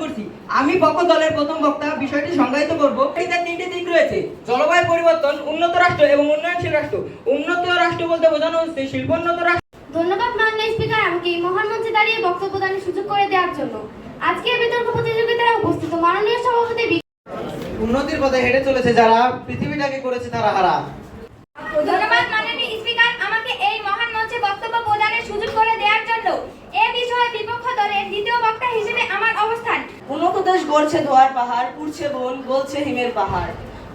করছি। আমি পক্ষ দলের প্রথম বক্তা বিষয়টি সংজ্ঞায়িত করব। এতে তিনটি দিক রয়েছে: জলবায়ু পরিবর্তন, উন্নত রাষ্ট্র এবং উন্নয়নশীল রাষ্ট্র। উন্নত রাষ্ট্র বলতে বোঝানো হচ্ছে শিল্পোন্নত রাষ্ট্র। ধন্যবাদ মাননীয় স্পিকার, আমাকে এই মহান মঞ্চে দাঁড়িয়ে বক্তব্য দানের সুযোগ করে দেওয়ার জন্য। আজকের বিতর্ক প্রতিযোগিতায় উপস্থিত মাননীয় সভাপতি উন্নতির পথে হেঁটে চলেছে যারা, পৃথিবীটাকে করেছে তারা হারা। ধন্যবাদ মাননীয় স্পিকার, আমাকে এই মহান মঞ্চে বক্তব্য প্রদানের সুযোগ করে দেওয়ার জন্য। এ বিষয়ে বিপক্ষ দলের দ্বিতীয় বক্তা হিসেবে আমার অবস্থান। উন্নত দেশ গড়ছে ধোয়ার পাহাড়, উঠছে বন, গলছে হিমের পাহাড়।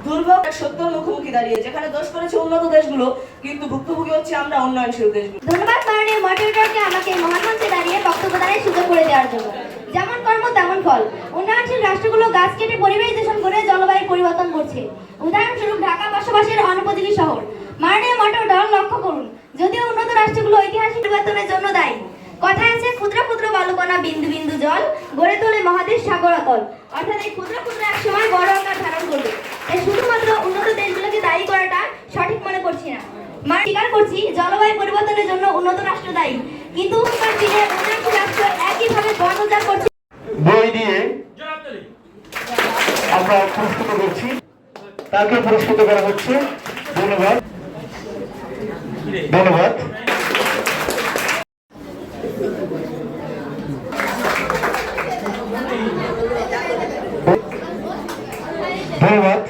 দুর্ভোগ সত্যের মুখোমুখি দাঁড়িয়ে, যেখানে দোষ করেছে উন্নত দেশগুলো, কিন্তু ভুক্তভোগী হচ্ছে আমরা উন্নয়নশীল দেশগুলো। ধন্যবাদ মাননীয় মডারেটরকে আমাকে এই মহান মঞ্চে দাঁড়িয়ে বক্তব্য দানের সুযোগ করে দেওয়ার জন্য। যেমন কর্ম তেমন ফল। উন্নয়নশীল রাষ্ট্রগুলো গাছ কেটে পরিবেশ দূষণ করে জলবায়ু পরিবর্তন করছে। উদাহরণস্বরূপ ঢাকা বসবাসের অনুপযোগী শহর। মাননীয় মডারেটর লক্ষ্য করুন, যদিও উন্নত রাষ্ট্রগুলো ঐতিহাসিক পরিবর্তনের জন্য দায়ী। কথায় আছে, ক্ষুদ্র ক্ষুদ্র বালুকণা বিন্দু বিন্দু জল গড়ে তোলে মহাদেশ সাগর অতল। অর্থাৎ এই ক্ষুদ্র ক্ষুদ্র এক সময় বড় আকার ধারণ করবে। এই শুধুমাত্র উন্নত দেশগুলোকে দায়ী করাটা সঠিক মনে করছি না। স্বীকার করছি, জলবায়ু পরিবর্তনের জন্য উন্নত রাষ্ট্র দায়ী, কিন্তু উন্নত দিনে উন্নয়নশীল রাষ্ট্র একইভাবে বন উজাড় করছে। বই দিয়ে আমরা পুরস্কৃত করছি, তাকে পুরস্কৃত করা হচ্ছে। ধন্যবাদ, ধন্যবাদ। ধন্যবাদ।